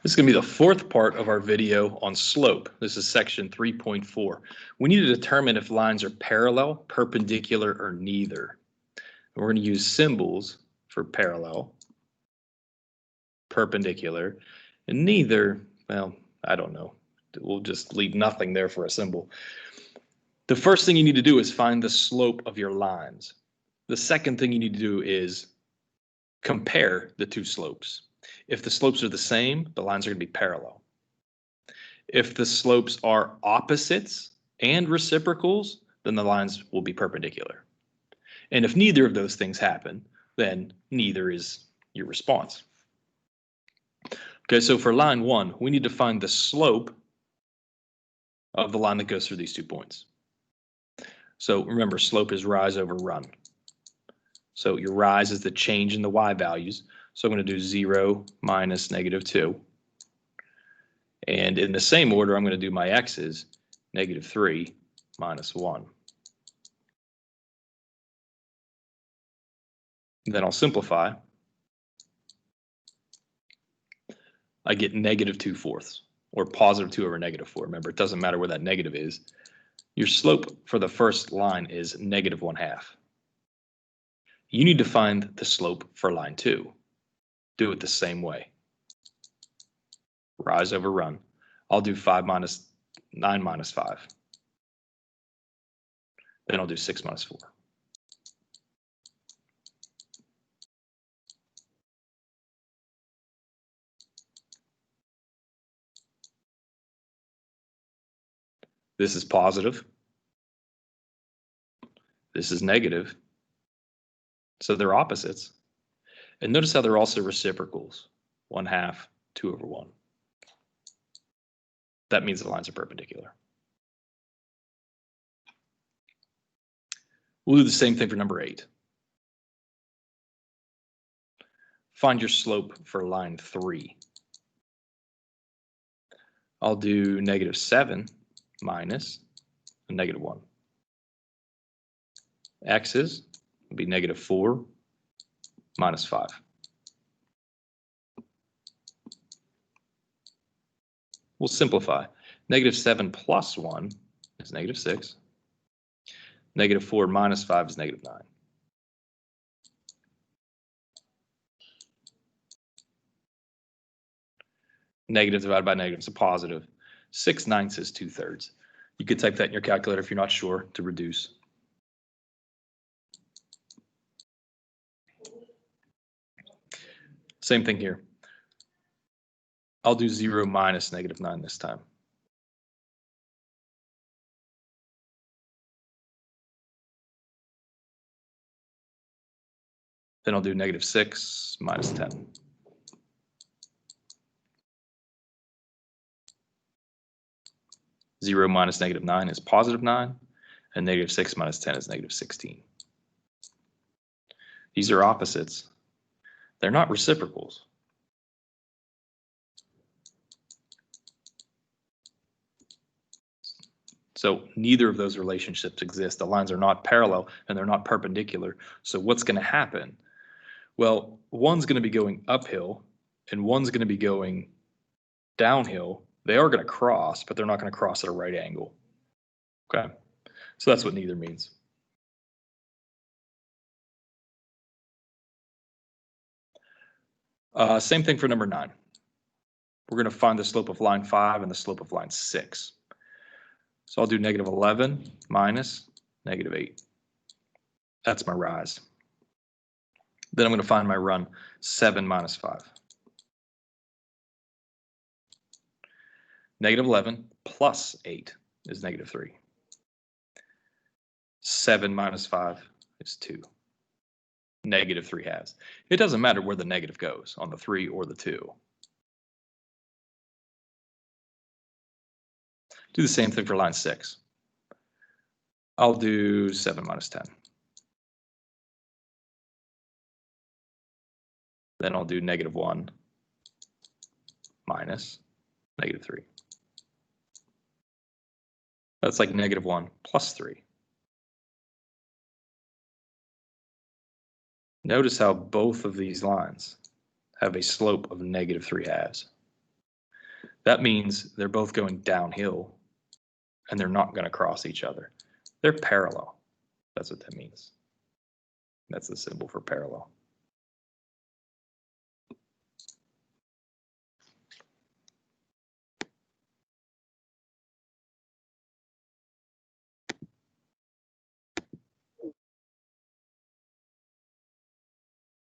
This is going to be the fourth part of our video on slope. This is section 3.4. We need to determine if lines are parallel, perpendicular, or neither. And we're going to use symbols for parallel, perpendicular, and neither. Well, I don't know. We'll just leave nothing there for a symbol. The first thing you need to do is find the slope of your lines. The second thing you need to do is compare the two slopes. If the slopes are the same, the lines are going to be parallel. If the slopes are opposites and reciprocals, then the lines will be perpendicular. And if neither of those things happen, then neither is your response. Okay, so for line 1, we need to find the slope of the line that goes through these 2 points. So remember, slope is rise over run. So your rise is the change in the y values. So I'm going to do 0 minus -2. And in the same order, I'm going to do my x's, -3 minus 1. Then I'll simplify. I get -2/4, or positive 2 over -4. Remember, it doesn't matter where that negative is. Your slope for the first line is -1/2. You need to find the slope for line 2. Do it the same way. Rise over run. I'll do 9 minus 5. Then I'll do 6 minus 4. This is positive. This is negative. So they're opposites. And notice how they're also reciprocals. 1/2, 2 over 1. That means the lines are perpendicular. We'll do the same thing for number 8. Find your slope for line 3. I'll do -7 minus -1. X's will be -4 minus 5. We'll simplify. -7 plus 1 is -6. -4 minus 5 is -9. Negative divided by negative is a positive. 6/9 is 2/3. You could type that in your calculator if you're not sure to reduce. Same thing here. I'll do 0 minus -9 this time. Then I'll do -6 minus 10. Zero minus -9 is +9, and -6 minus 10 is -16. These are opposites. They're not reciprocals. So neither of those relationships exist. The lines are not parallel and they're not perpendicular. So what's going to happen? Well, one's going to be going uphill and one's going to be going downhill. They are going to cross, but they're not going to cross at a right angle. Okay, so that's what neither means. Same thing for number 9. We're going to find the slope of line 5 and the slope of line 6. So I'll do -11 minus -8. That's my rise. Then I'm going to find my run, 7 minus 5. -11 plus 8 is -3. 7 minus 5 is 2. -3/2. It doesn't matter where the negative goes, on the 3 or the 2. Do the same thing for line 6. I'll do 7 minus 10. Then I'll do -1 minus -3. That's like -1 plus 3. Notice how both of these lines have a slope of -3/2. That means they're both going downhill and they're not going to cross each other. They're parallel. That's what that means. That's the symbol for parallel.